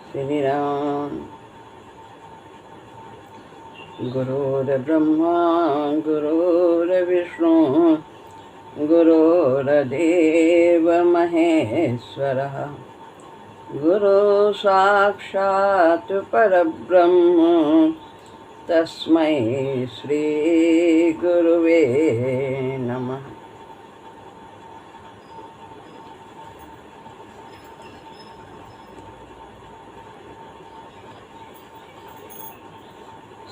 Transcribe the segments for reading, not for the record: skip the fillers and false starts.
श्री राम। गुरुर्ब्रह्मा गुरुर्विष्णु गुरुर्देव महेश्वरः गुरु साक्षात् परब्रह्म तस्मै श्री गुरुवे नमः।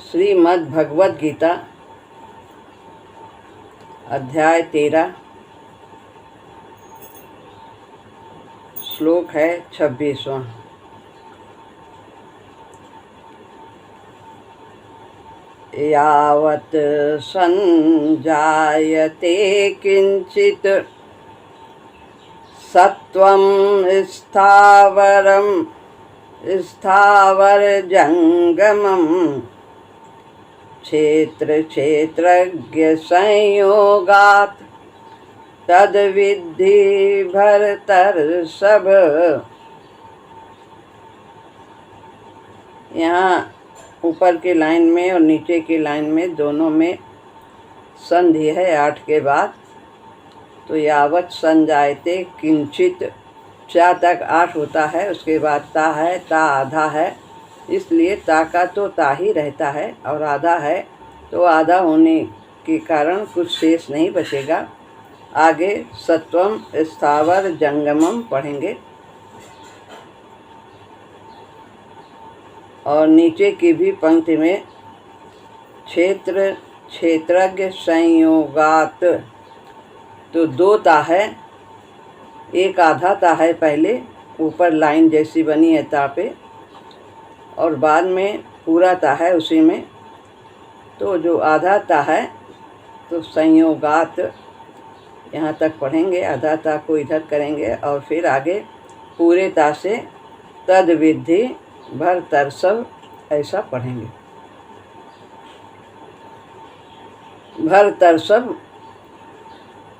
श्रीमद् भगवद गीता अध्याय 13 श्लोक है 26वां। यावत् संजायते किंचित सत्वं स्थावरजंगमम् क्षेत्र क्षेत्रज्ञ संयोगात् तद्विद्धि भरतर्षभ। यहाँ ऊपर की लाइन में और नीचे की लाइन में दोनों में संधि है 8 के बाद। तो यावत संजायते किंचित चा तक 8 होता है, उसके बाद ता है, ता आधा है, इसलिए ता का तो ता ही रहता है और आधा है तो आधा होने के कारण कुछ शेष नहीं बचेगा। आगे सत्वम स्थावर जंगमम पढ़ेंगे और नीचे की भी पंक्ति में क्षेत्र क्षेत्रज्ञ संयोगात तो 2 ता है, एक आधा ता है पहले ऊपर लाइन जैसी बनी है ता पे, और बाद में पूरा ता है उसी में। तो जो आधा ता है तो संयोगात यहाँ तक पढ़ेंगे, आधा ता को इधर करेंगे और फिर आगे पूरे ता से तद विद्धि भर तरसव ऐसा पढ़ेंगे। भर तरसव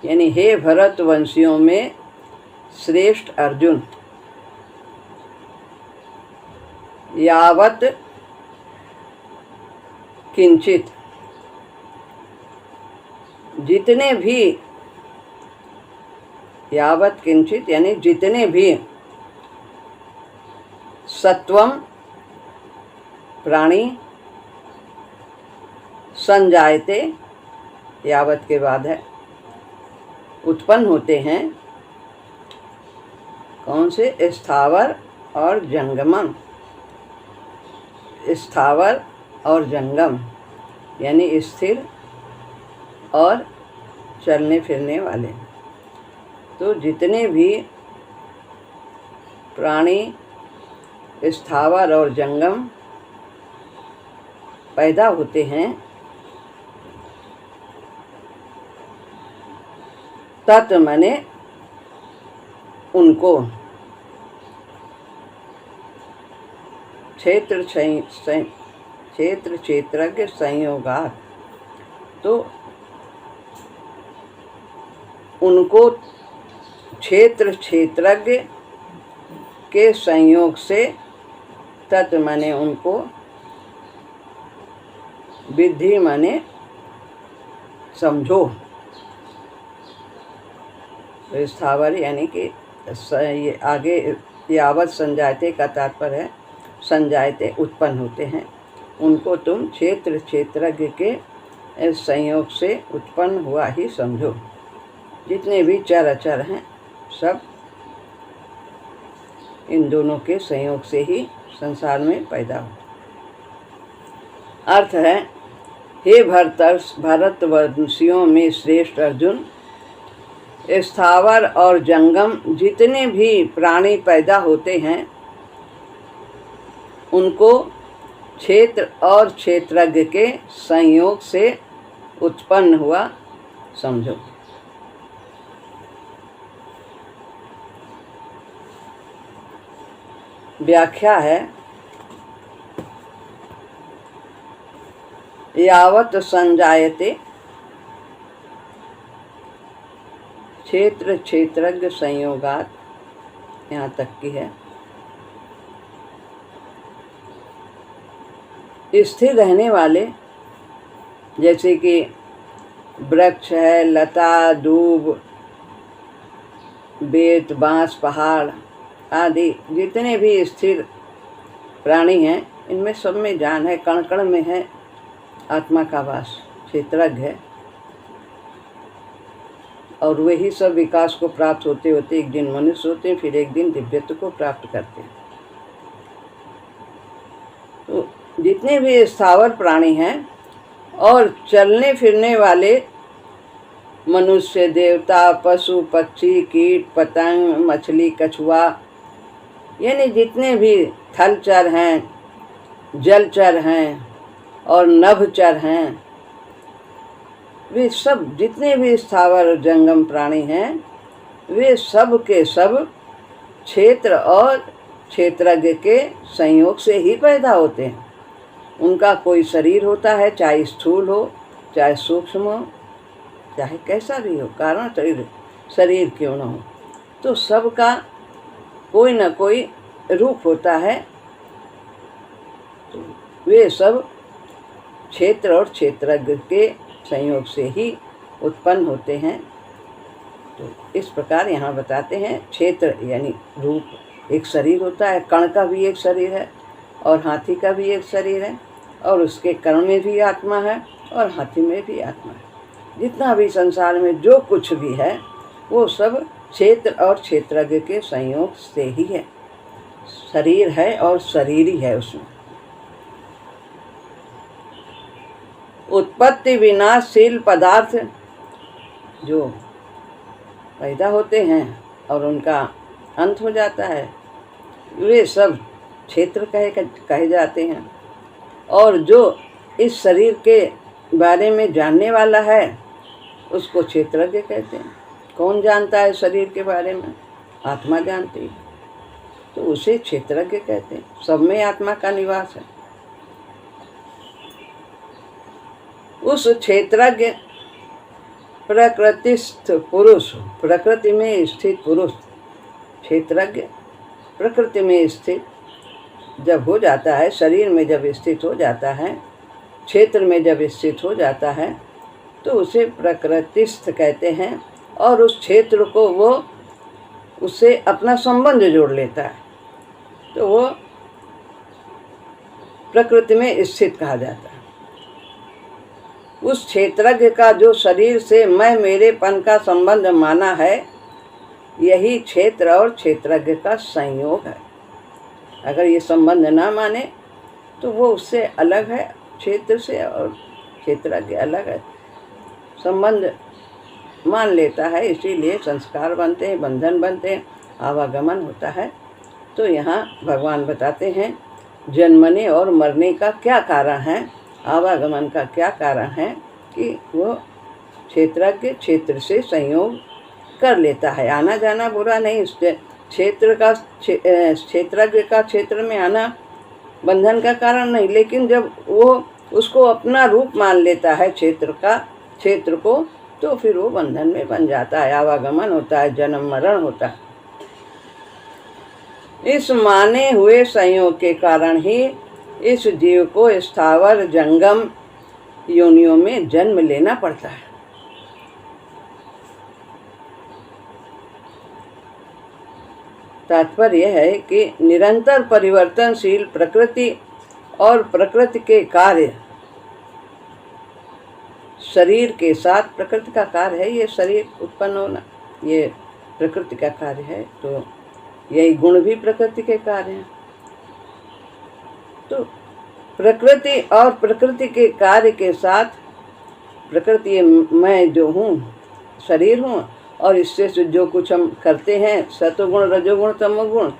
यानी हे भरत वंशियों में श्रेष्ठ अर्जुन, यावत किंचित जितने भी, यावत किंचित यानी जितने भी, सत्वम प्राणी, संजायते यावत के बाद है, उत्पन्न होते हैं। कौन से? स्थावर और जंगमम। स्थावर और जंगम यानी स्थिर और चलने फिरने वाले। तो जितने भी प्राणी स्थावर और जंगम पैदा होते हैं, तत् मने उनको, क्षेत्र क्षेत्रज्ञ संयोगात तो उनको क्षेत्र क्षेत्रज्ञ के संयोग से, तत् माने उनको, विद्धि माने समझो। स्थावर यानी कि ये आगे यावत संजायते का तात्पर्य है संजायते उत्पन्न होते हैं, उनको तुम क्षेत्र क्षेत्रज्ञ के संयोग से उत्पन्न हुआ ही समझो। जितने भी चर अचर हैं सब इन दोनों के संयोग से ही संसार में पैदा हो। अर्थ है, हे भरतवंशियों में श्रेष्ठ अर्जुन, स्थावर और जंगम जितने भी प्राणी पैदा होते हैं उनको क्षेत्र और क्षेत्रज्ञ के संयोग से उत्पन्न हुआ समझो। व्याख्या है, यावत संजायते क्षेत्र क्षेत्रज्ञ संयोगात, यहाँ तक की है। स्थिर रहने वाले, जैसे कि वृक्ष है, लता, दूब, बेत, बांस, पहाड़ आदि जितने भी स्थिर प्राणी हैं, इनमें सब में जान है, कण कण में है आत्मा का वास, क्षेत्रज्ञ है। और वही सब विकास को प्राप्त होते होते एक दिन मनुष्य होते हैं, फिर एक दिन दिव्यत्व को प्राप्त करते हैं। तो जितने भी स्थावर प्राणी हैं और चलने फिरने वाले मनुष्य, देवता, पशु, पक्षी, कीट, पतंग, मछली, कछुआ, यानी जितने भी थलचर हैं, जलचर हैं और नभचर हैं, वे सब जितने भी स्थावर और जंगम प्राणी हैं, वे सब के सब क्षेत्र और क्षेत्रज्ञ के संयोग से ही पैदा होते हैं। उनका कोई शरीर होता है, चाहे स्थूल हो, चाहे सूक्ष्म हो, चाहे कैसा भी हो, कारण शरीर क्यों न हो, तो सबका कोई न कोई रूप होता है। तो वे सब क्षेत्र और क्षेत्रज्ञ के संयोग से ही उत्पन्न होते हैं। तो इस प्रकार यहाँ बताते हैं, क्षेत्र यानी रूप एक शरीर होता है, कण का भी एक शरीर है और हाथी का भी एक शरीर है, और उसके कण में भी आत्मा है और हाथी में भी आत्मा है। जितना भी संसार में जो कुछ भी है वो सब क्षेत्र और क्षेत्रज्ञ के संयोग से ही है। शरीर है और शरीर ही है उसमें। उत्पत्ति विनाशशील पदार्थ जो पैदा होते हैं और उनका अंत हो जाता है, वे सब क्षेत्र कहे जाते हैं। और जो इस शरीर के बारे में जानने वाला है उसको क्षेत्रज्ञ कहते हैं। कौन जानता है शरीर के बारे में? आत्मा जानती है, तो उसे क्षेत्रज्ञ कहते हैं। सब में आत्मा का निवास है। उस क्षेत्रज्ञ प्रकृतिस्थ पुरुष, प्रकृति में स्थित पुरुष, क्षेत्रज्ञ प्रकृति में स्थित जब हो जाता है, शरीर में जब स्थित हो जाता है, क्षेत्र में जब स्थित हो जाता है, तो उसे प्रकृतिस्थ कहते हैं। और उस क्षेत्र को वो उससे अपना संबंध जोड़ लेता है, तो वो प्रकृति में स्थित कहा जाता है। उस क्षेत्रज्ञ का जो शरीर से मैं मेरेपन का संबंध माना है, यही क्षेत्र और क्षेत्रज्ञ का संयोग है। अगर ये संबंध ना माने तो वो उससे अलग है, क्षेत्र से, और क्षेत्रज्ञ अलग है। संबंध मान लेता है, इसीलिए संस्कार बनते हैं, बंधन बनते हैं, आवागमन होता है। तो यहाँ भगवान बताते हैं जन्मने और मरने का क्या कारण है, आवागमन का क्या कारण है, कि वो क्षेत्रज्ञ क्षेत्र से संयोग कर लेता है। आना जाना बुरा नहीं, क्षेत्रज्ञ का क्षेत्र में आना बंधन का कारण नहीं, लेकिन जब वो उसको अपना रूप मान लेता है क्षेत्र को, तो फिर वो बंधन में बन जाता है, आवागमन होता है, जन्म मरण होता है। इस माने हुए संयोग के कारण ही इस जीव को स्थावर जंगम योनियों में जन्म लेना पड़ता है। तात्पर्य यह है कि निरंतर परिवर्तनशील प्रकृति और प्रकृति के कार्य, शरीर के साथ प्रकृति का कार्य है, ये शरीर उत्पन्न होना ये प्रकृति का कार्य है, तो यही गुण भी प्रकृति के कार्य हैं। तो प्रकृति और प्रकृति के कार्य के साथ, प्रकृति मैं जो हूँ, शरीर हूँ, और इससे जो कुछ हम करते हैं, सतोगुण, रजोगुण, तमोगुण,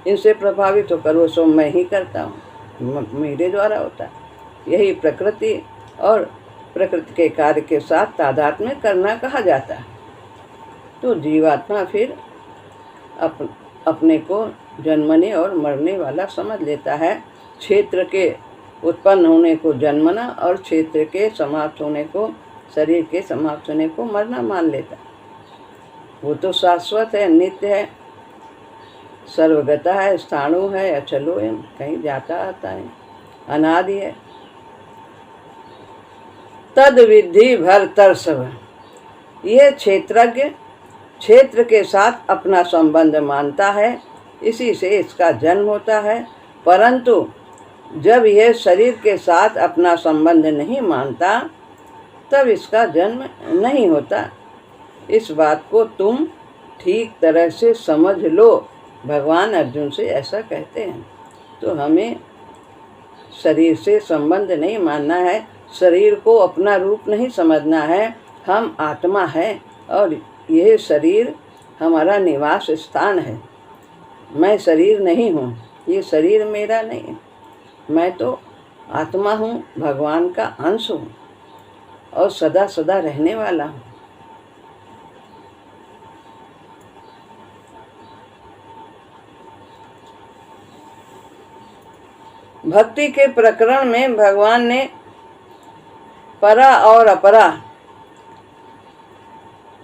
इनसे प्रभावित होकर वो सब मैं ही करता हूँ, मेरे द्वारा होता है। यही प्रकृति और प्रकृति के कार्य के साथ तादात्म्य करना कहा जाता है। तो जीवात्मा फिर अपने को जन्मने और मरने वाला समझ लेता है। क्षेत्र के उत्पन्न होने को जन्मना और क्षेत्र के समाप्त होने को, शरीर के समाप्त होने को मरना मान लेता है। वो तो शाश्वत है, नित्य है, सर्वगता है, स्थाणु है, अचलो है, कहीं जाता आता है, अनादि है। तद विधि भरतर सब। यह क्षेत्रज्ञ क्षेत्र के साथ अपना संबंध मानता है, इसी से इसका जन्म होता है। परंतु जब यह शरीर के साथ अपना संबंध नहीं मानता तब इसका जन्म नहीं होता। इस बात को तुम ठीक तरह से समझ लो। भगवान अर्जुन से ऐसा कहते हैं। तो हमें शरीर से संबंध नहीं मानना है, शरीर को अपना रूप नहीं समझना है। हम आत्मा है और यह शरीर हमारा निवास स्थान है। मैं शरीर नहीं हूँ, ये शरीर मेरा नहीं है। मैं तो आत्मा हूँ, भगवान का अंश हूँ और सदा सदा रहने वाला हूँ। भक्ति के प्रकरण में भगवान ने परा और अपरा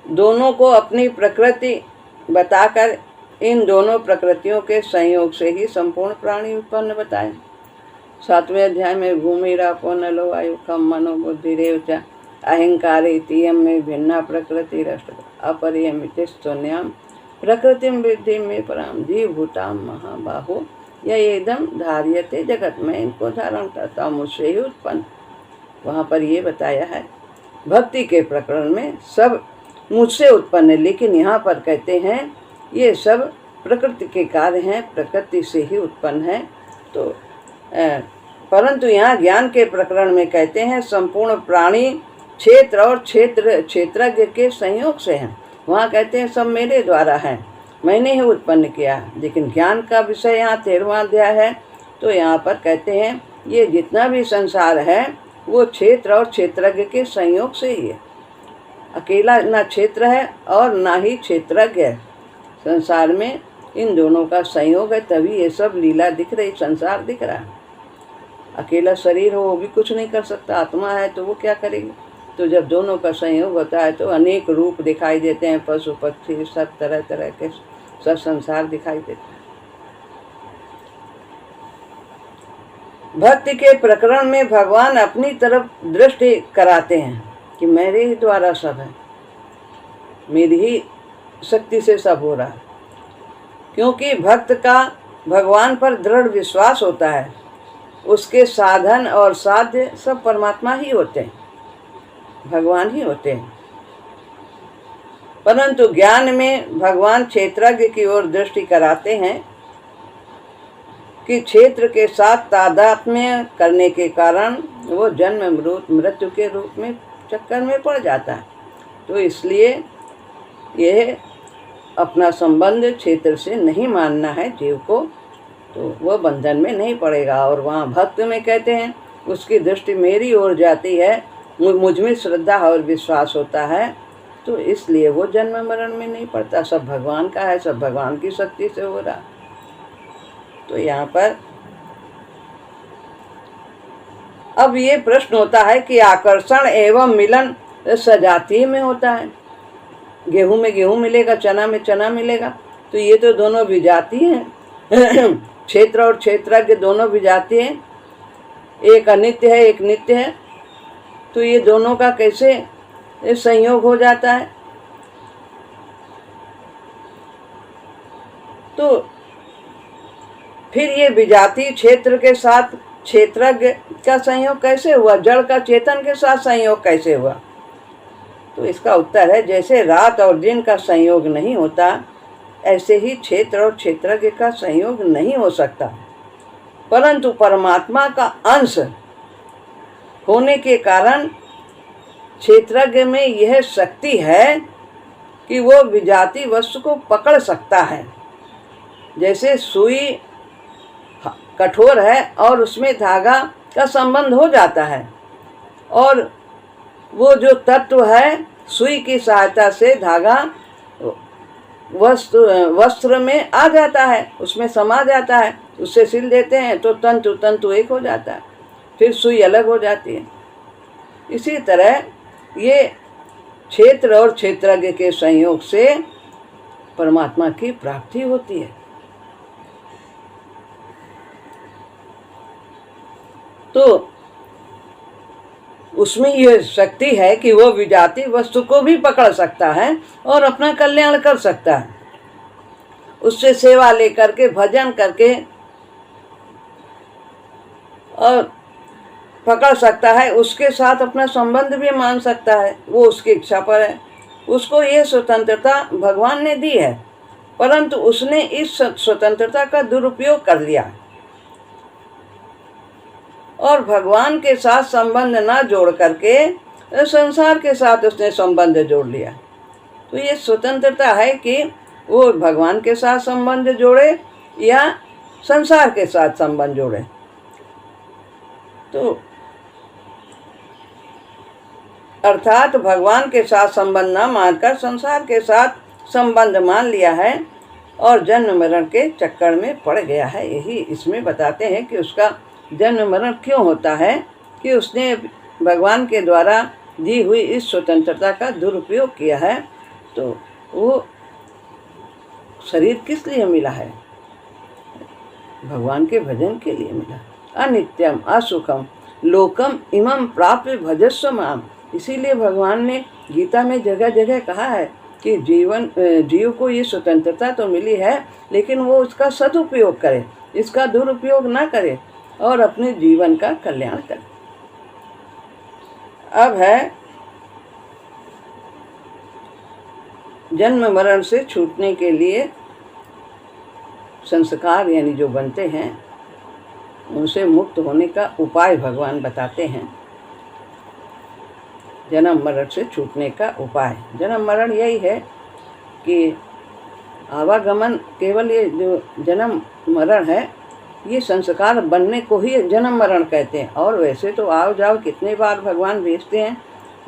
दोनों को अपनी प्रकृति बताकर इन दोनों प्रकृतियों के संयोग से ही संपूर्ण प्राणी उत्पन्न बताए। 7वें अध्याय में भूमिरापो नलो वायु खम मनो बुद्धि रेवचा अहंकारे तीयम में भिन्ना प्रकृति रष्ट अपरियमितस्तोन्याम प्रकृतिम वृद्धि में पराम जीवभूताम महाबाहो यह एकदम धार्यते जगत में इनको धारण करता हूँ, मुझसे ही उत्पन्न। वहाँ पर ये बताया है भक्ति के प्रकरण में सब मुझसे उत्पन्न है, लेकिन यहाँ पर कहते हैं ये सब प्रकृति के कार्य हैं, प्रकृति से ही उत्पन्न है। तो परंतु यहाँ ज्ञान के प्रकरण में कहते हैं संपूर्ण प्राणी क्षेत्र और क्षेत्रज्ञ के संयोग से हैं। वहाँ कहते हैं सब मेरे द्वारा है, मैंने ही उत्पन्न किया। लेकिन ज्ञान का विषय यहाँ 13वां अध्याय है। तो यहाँ पर कहते हैं ये जितना भी संसार है वो क्षेत्र और क्षेत्रज्ञ के संयोग से ही है। अकेला ना क्षेत्र है और ना ही क्षेत्रज्ञ है। संसार में इन दोनों का संयोग है, तभी ये सब लीला दिख रही, संसार दिख रहा है। अकेला शरीर हो वो भी कुछ नहीं कर सकता, आत्मा है तो वो क्या करेगी। तो जब दोनों का संयोग होता है तो अनेक रूप दिखाई देते हैं, पशु पक्षी सब तरह तरह के सब संसार दिखाई देते हैं। भक्ति के प्रकरण में भगवान अपनी तरफ दृष्टि कराते हैं कि मेरे ही द्वारा सब है, मेरी ही शक्ति से सब हो रहा है। क्योंकि भक्त का भगवान पर दृढ़ विश्वास होता है, उसके साधन और साध्य सब परमात्मा ही होते हैं, भगवान ही होते हैं। परंतु ज्ञान में भगवान क्षेत्रज्ञ की ओर दृष्टि कराते हैं कि क्षेत्र के साथ तादात्म्य करने के कारण वो जन्म मृत्यु के रूप में चक्कर में पड़ जाता है। तो इसलिए यह अपना संबंध क्षेत्र से नहीं मानना है जीव को, तो वह बंधन में नहीं पड़ेगा। और वहाँ भक्त में कहते हैं उसकी दृष्टि मेरी ओर जाती है, मुझ में श्रद्धा और विश्वास होता है, तो इसलिए वो जन्म मरण में नहीं पड़ता। सब भगवान का है, सब भगवान की शक्ति से हो रहा। तो यहाँ पर अब ये प्रश्न होता है कि आकर्षण एवं मिलन सजातीय में होता है। गेहूं में गेहूं मिलेगा, चना में चना मिलेगा, तो ये तो दोनों विजातीय हैं। क्षेत्र और क्षेत्रज्ञ दोनों विजातीय हैं, एक अनित्य है एक नित्य है। तो ये दोनों का कैसे संयोग हो जाता है। तो फिर ये विजातीय क्षेत्र के साथ क्षेत्रज्ञ का संयोग कैसे हुआ, जड़ का चेतन के साथ संयोग कैसे हुआ। तो इसका उत्तर है जैसे रात और दिन का संयोग नहीं होता, ऐसे ही क्षेत्र और क्षेत्रज्ञ का संयोग नहीं हो सकता। परंतु परमात्मा का अंश होने के कारण क्षेत्रज्ञ में यह शक्ति है कि वो विजातीय वस्तु को पकड़ सकता है। जैसे सुई कठोर है और उसमें धागा का संबंध हो जाता है, और वो जो तत्व है सुई की सहायता से धागा वस्त्र में आ जाता है, उसमें समा जाता है, उससे सिल देते हैं तो तंतु तंतु एक हो जाता है, फिर सुई अलग हो जाती है। इसी तरह ये क्षेत्र और क्षेत्रज्ञ के संयोग से परमात्मा की प्राप्ति होती है। तो उसमें यह शक्ति है कि वो विजातीय वस्तु को भी पकड़ सकता है और अपना कल्याण कर सकता है, उससे सेवा लेकर के भजन करके और पकड़ सकता है, उसके साथ अपना संबंध भी मान सकता है, वो उसकी इच्छा पर है। उसको ये स्वतंत्रता भगवान ने दी है, परंतु उसने इस स्वतंत्रता का दुरुपयोग कर लिया और भगवान के साथ संबंध ना जोड़ करके संसार के साथ उसने संबंध जोड़ लिया। तो ये स्वतंत्रता है कि वो भगवान के साथ संबंध जोड़े या संसार के साथ संबंध जोड़े। तो अर्थात भगवान के साथ संबंध न मानकर संसार के साथ संबंध मान लिया है और जन्म मरण के चक्कर में पड़ गया है। यही इसमें बताते हैं कि उसका जन्म मरण क्यों होता है, कि उसने भगवान के द्वारा दी हुई इस स्वतंत्रता का दुरुपयोग किया है। तो वो शरीर किस लिए मिला है? भगवान के भजन के लिए मिला। अनित्यम असुखम लोकम इमं प्राप्य भजस्व माम। इसीलिए भगवान ने गीता में जगह जगह कहा है कि जीव को ये स्वतंत्रता तो मिली है, लेकिन वो उसका सदुपयोग करे, इसका दुरुपयोग ना करे और अपने जीवन का कल्याण करे। अब है जन्म मरण से छूटने के लिए संस्कार यानी जो बनते हैं उनसे मुक्त होने का उपाय भगवान बताते हैं। जन्म मरण से छूटने का उपाय, जन्म मरण यही है कि आवागमन, केवल ये जो जन्म मरण है ये संस्कार बनने को ही जन्म मरण कहते हैं। और वैसे तो आओ जाओ कितने बार भगवान भेजते हैं।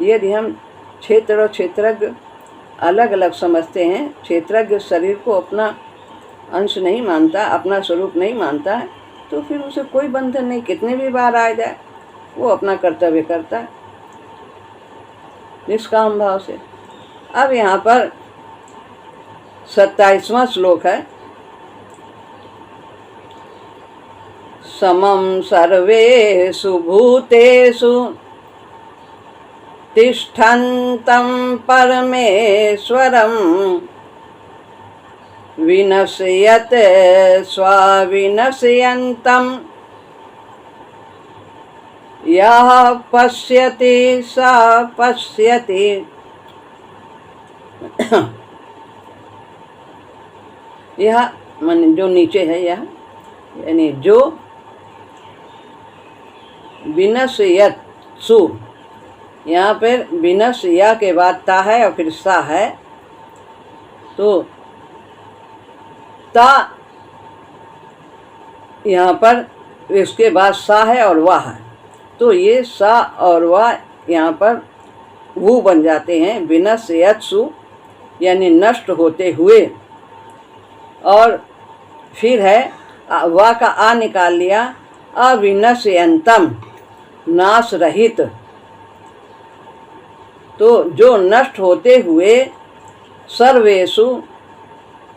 यदि हम क्षेत्र और क्षेत्रज्ञ अलग अलग समझते हैं, क्षेत्रज्ञ शरीर को अपना अंश नहीं मानता, अपना स्वरूप नहीं मानता है, तो फिर उसे कोई बंधन नहीं, कितने भी बार आ जाए वो अपना कर्तव्य करता है निष्काम भाव से। अब यहाँ पर 27वां श्लोक है। समं सर्वेषु भूतेषु तिष्ठन्तं परमेश्वरं विनश्यत स्वाविनश्यन्तं यः पश्यति स पश्यति। यह मान जो नीचे है, यह यानी जो विनश्यत सु, यहाँ पर विनश्या के बाद ता है और फिर सा है, तो ता यहाँ पर इसके बाद सा है और वाह है, तो ये सा और वाह यहाँ पर वो बन जाते हैं विनश्यत्सु यानी नष्ट होते हुए। और फिर है वाह का आ निकाल लिया, अविनश्यन्तम नाश रहित। तो जो नष्ट होते हुए सर्वेषु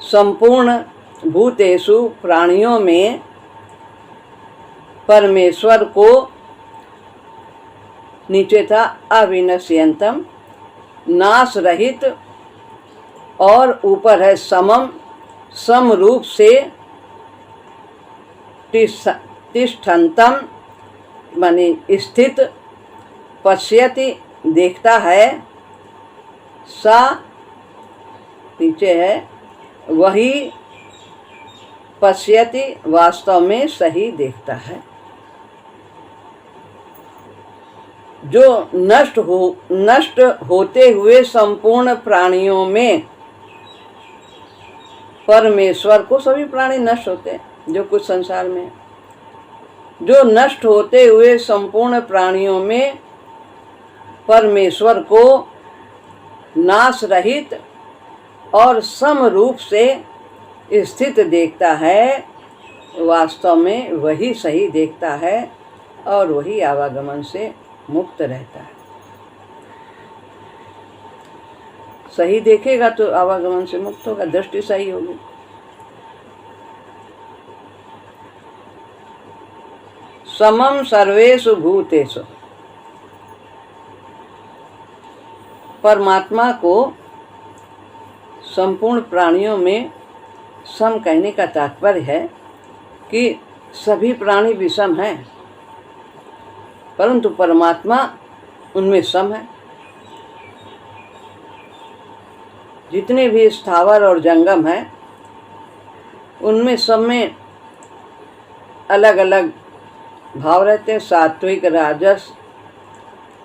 संपूर्ण भूतेषु प्राणियों में परमेश्वर को, नीचे था अविनश्यन्तम नाश रहित, और ऊपर है समम सम रूप से तिष्ठन्तम माने स्थित, पश्यति देखता है, सा नीचे है वही पश्यति वास्तव में सही देखता है। जो नष्ट होते हुए संपूर्ण प्राणियों में परमेश्वर को, सभी प्राणी नष्ट होते हैं जो कुछ संसार में है, जो नष्ट होते हुए संपूर्ण प्राणियों में परमेश्वर को नाश रहित और सम रूप से स्थित देखता है, वास्तव में वही सही देखता है और वही आवागमन से मुक्त रहता है। सही देखेगा तो आवागमन से मुक्त होगा, दृष्टि सही होगी। समम सर्वेषु भूतेषु, परमात्मा को संपूर्ण प्राणियों में सम कहने का तात्पर्य है कि सभी प्राणी विषम हैं, परंतु परमात्मा उनमें सम है। जितने भी स्थावर और जंगम हैं उनमें सब में अलग अलग भाव रहते हैं, सात्विक, राजस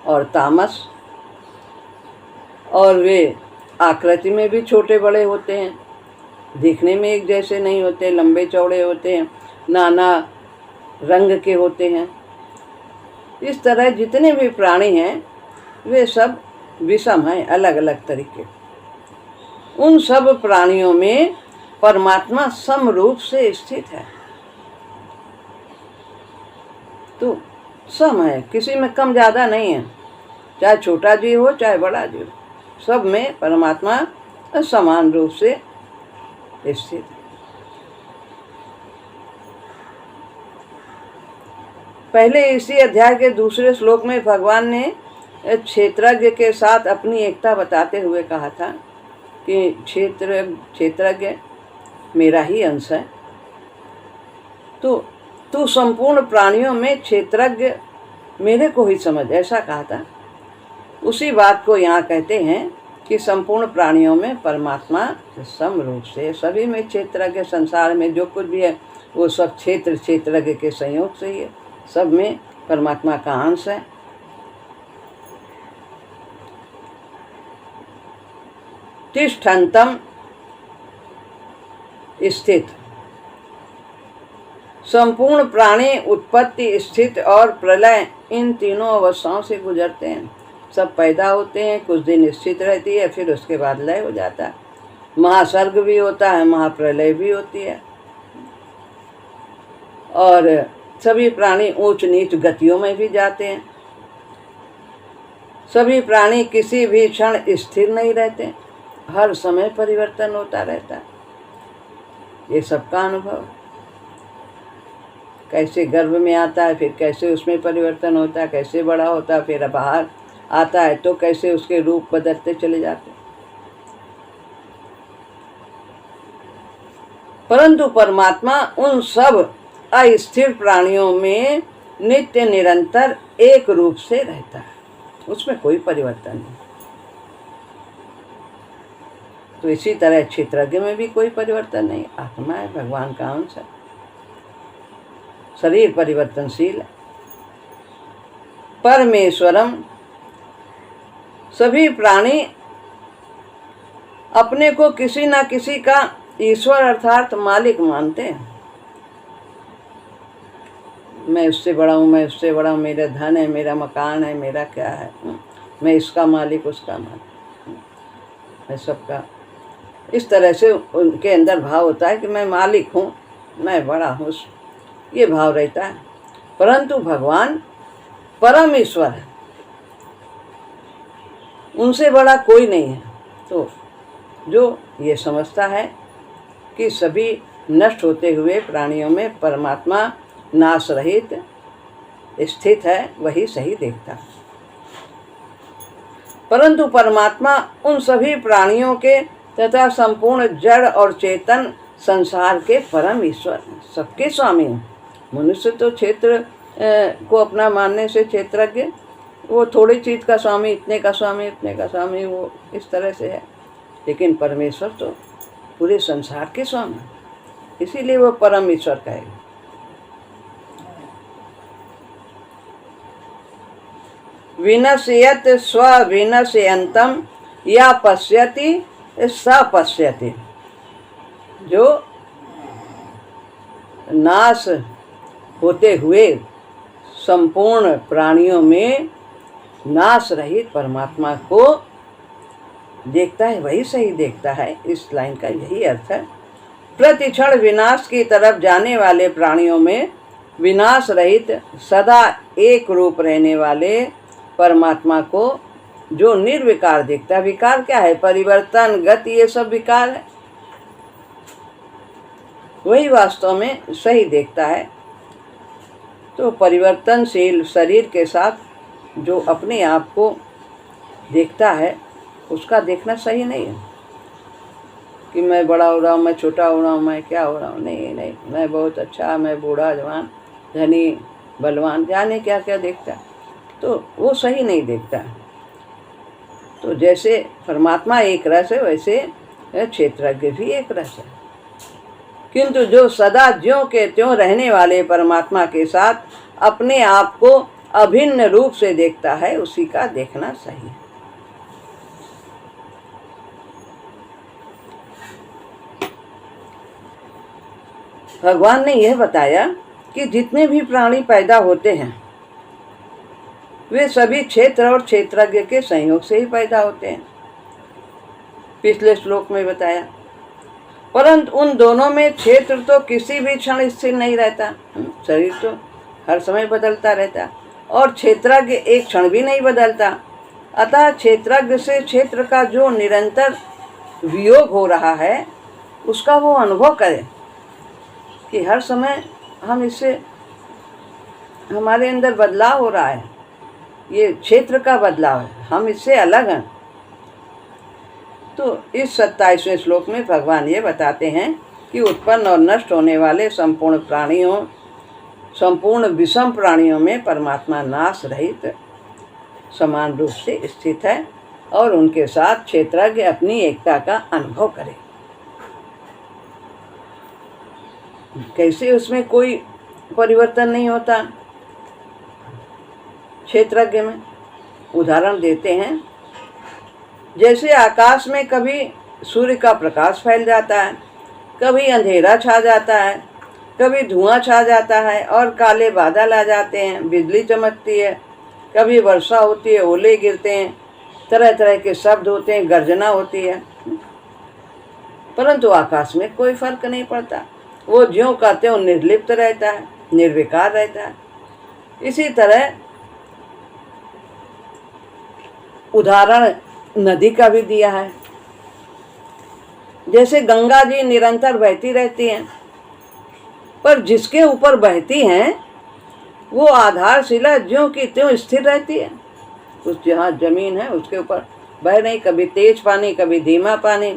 और तामस, और वे आकृति में भी छोटे बड़े होते हैं, दिखने में एक जैसे नहीं होते, लंबे चौड़े होते हैं, नाना रंग के होते हैं। इस तरह जितने भी प्राणी हैं वे सब विषम हैं, अलग अलग तरीके। उन सब प्राणियों में परमात्मा सम रूप से स्थित है, तो सम है, किसी में कम ज़्यादा नहीं है, चाहे छोटा जीव हो चाहे बड़ा जीव, सब में परमात्मा समान रूप से स्थित है। पहले इसी अध्याय के दूसरे श्लोक में भगवान ने क्षेत्रज्ञ के साथ अपनी एकता बताते हुए कहा था कि क्षेत्रज्ञ मेरा ही अंश है, तो तू संपूर्ण प्राणियों में क्षेत्रज्ञ मेरे को ही समझ, ऐसा कहा था। उसी बात को यहाँ कहते हैं कि संपूर्ण प्राणियों में परमात्मा सम रूप से, सभी में क्षेत्रज्ञ, संसार में जो कुछ भी है वो सब क्षेत्रज्ञ के संयोग से ही है, सब में परमात्मा का अंश है। तिष्ठन्तम स्थित, संपूर्ण प्राणी उत्पत्ति, स्थित और प्रलय इन तीनों अवस्थाओं से गुजरते हैं। सब पैदा होते हैं, कुछ दिन स्थित रहती है, फिर उसके बाद लय हो जाता है। महासर्ग भी होता है, महाप्रलय भी होती है, और सभी प्राणी ऊंच नीच गतियों में भी जाते हैं। सभी प्राणी किसी भी क्षण स्थिर नहीं रहते, हर समय परिवर्तन होता रहता है। ये सबका अनुभव है। कैसे गर्भ में आता है, फिर कैसे उसमें परिवर्तन होता है, कैसे बड़ा होता है, फिर बाहर आता है तो कैसे उसके रूप बदलते चले जाते हैं। परंतु परमात्मा उन सब अस्थिर प्राणियों में नित्य निरंतर एक रूप से रहता है, उसमें कोई परिवर्तन नहीं। तो इसी तरह क्षेत्रज्ञ में भी कोई परिवर्तन नहीं, आत्मा है, भगवान का अंश है। शरीर परिवर्तनशील है। परमेश्वरम, सभी प्राणी अपने को किसी न किसी का ईश्वर अर्थात मालिक मानते हैं। मैं उससे बड़ा हूँ, मैं उससे बड़ा हूँ, मेरा धन है, मेरा मकान है, मेरा क्या है, मैं इसका मालिक, उसका मालिक, मैं सबका। इस तरह से उनके अंदर भाव होता है कि मैं मालिक हूँ, मैं बड़ा हूँ, ये भाव रहता है। परंतु भगवान परम ईश्वर है, उनसे बड़ा कोई नहीं है। तो जो ये समझता है कि सभी नष्ट होते हुए प्राणियों में परमात्मा नाश रहित स्थित है, वही सही देखता है। परंतु परमात्मा उन सभी प्राणियों के तथा संपूर्ण जड़ और चेतन संसार के परम ईश्वर, सबके स्वामी हैं। मनुष्य तो क्षेत्र को अपना मानने से क्षेत्रज्ञ, वो थोड़ी चीज का स्वामी, इतने का स्वामी, इतने का स्वामी, वो इस तरह से है। लेकिन परमेश्वर तो पूरे संसार के स्वामी, इसीलिए वो परम ईश्वर कहेगा। विनश्यत स्व विनश्यन्तम या पश्यति स पश्यति, जो नाश होते हुए संपूर्ण प्राणियों में नाश रहित परमात्मा को देखता है, वही सही देखता है। इस लाइन का यही अर्थ है। प्रतिक्षण विनाश की तरफ जाने वाले प्राणियों में विनाश रहित सदा एक रूप रहने वाले परमात्मा को जो निर्विकार देखता है। विकार क्या है? परिवर्तन, गति, ये सब विकार है। वही वास्तव में सही देखता है। तो परिवर्तनशील शरीर के साथ जो अपने आप को देखता है, उसका देखना सही नहीं है कि मैं बड़ा हो रहा हूँ, मैं छोटा हो रहा हूँ, मैं क्या हो रहा हूँ। नहीं नहीं, मैं बहुत अच्छा, मैं बूढ़ा जवान धनी बलवान, जाने क्या क्या देखता है, तो वो सही नहीं देखता। तो जैसे परमात्मा एक रस है, वैसे क्षेत्रज्ञ भी एक रस है, किंतु जो सदा ज्यों के त्यों रहने वाले परमात्मा के साथ अपने आप को अभिन्न रूप से देखता है, उसी का देखना सही है। भगवान ने यह बताया कि जितने भी प्राणी पैदा होते हैं वे सभी क्षेत्र और क्षेत्रज्ञ के संयोग से ही पैदा होते हैं, पिछले श्लोक में बताया। परंतु उन दोनों में क्षेत्र तो किसी भी क्षण स्थिर नहीं रहता, शरीर तो हर समय बदलता रहता, और क्षेत्रज्ञ एक क्षण भी नहीं बदलता। अतः क्षेत्रज्ञ से क्षेत्र का जो निरंतर वियोग हो रहा है उसका वो अनुभव करे कि हर समय हम इससे, हमारे अंदर बदलाव हो रहा है, ये क्षेत्र का बदलाव है, हम इससे अलग हैं। तो इस 27वें श्लोक में भगवान ये बताते हैं कि उत्पन्न और नष्ट होने वाले संपूर्ण विषम प्राणियों में परमात्मा नाश रहित समान रूप से स्थित है और उनके साथ क्षेत्रज्ञ अपनी एकता का अनुभव करे। कैसे उसमें कोई परिवर्तन नहीं होता क्षेत्रज्ञ में, उदाहरण देते हैं। जैसे आकाश में कभी सूर्य का प्रकाश फैल जाता है, कभी अंधेरा छा जाता है, कभी धुआं छा जाता है और काले बादल आ जाते हैं, बिजली चमकती है, कभी वर्षा होती है, ओले गिरते हैं, तरह तरह के शब्द होते हैं, गर्जना होती है, परंतु आकाश में कोई फर्क नहीं पड़ता। वो ज्यों का त्यों निर्लिप्त रहता है, निर्विकार रहता है। इसी तरह उदाहरण नदी का भी दिया है। जैसे गंगा जी निरंतर बहती रहती हैं, पर जिसके ऊपर बहती हैं वो आधारशिला ज्यों की त्यों स्थिर रहती है। उस जहाँ जमीन है उसके ऊपर बह नहीं, कभी तेज पानी, कभी धीमा पानी,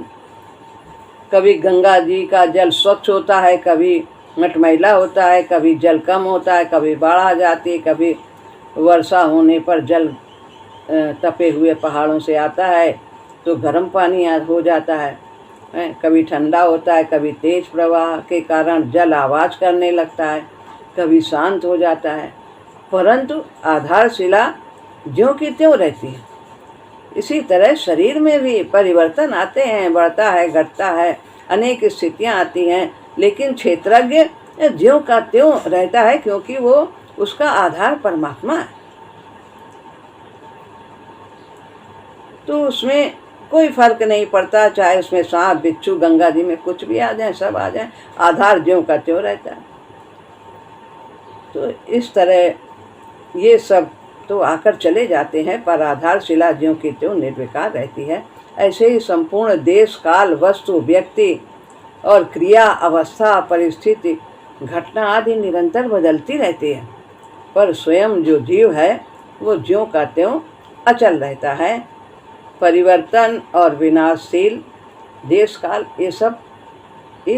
कभी गंगा जी का जल स्वच्छ होता है, कभी मटमैला होता है, कभी जल कम होता है, कभी बाढ़ आ जाती है, कभी वर्षा होने पर जल तपे हुए पहाड़ों से आता है तो गर्म पानी हो जाता है, कभी ठंडा होता है, कभी तेज प्रवाह के कारण जल आवाज करने लगता है, कभी शांत हो जाता है, परंतु आधारशिला ज्यों की त्यों रहती है। इसी तरह शरीर में भी परिवर्तन आते हैं, बढ़ता है, घटता है, अनेक स्थितियां आती हैं, लेकिन क्षेत्रज्ञ ज्यों का त्यों रहता है क्योंकि वो उसका आधार परमात्मा है। तो उसमें कोई फर्क नहीं पड़ता, चाहे उसमें सांप बिच्छू गंगा जी में कुछ भी आ जाए, सब आ जाए, आधार ज्यों का त्यों रहता है। तो इस तरह ये सब तो आकर चले जाते हैं, पर आधारशिला ज्यों की त्यों निर्विकार रहती है। ऐसे ही संपूर्ण देश काल वस्तु व्यक्ति और क्रिया अवस्था परिस्थिति घटना आदि निरंतर बदलती रहती है, पर स्वयं जो जीव है वो ज्यों का त्यों अचल रहता है। परिवर्तन और विनाशशील देश काल ये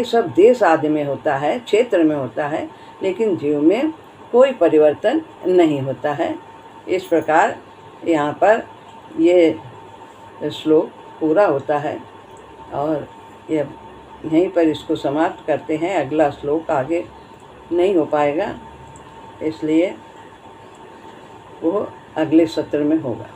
सब देश आदि में होता है, क्षेत्र में होता है, लेकिन जीव में कोई परिवर्तन नहीं होता है। इस प्रकार यहाँ पर ये श्लोक पूरा होता है और यहीं पर इसको समाप्त करते हैं। अगला श्लोक आगे नहीं हो पाएगा, इसलिए वो अगले सत्र में होगा।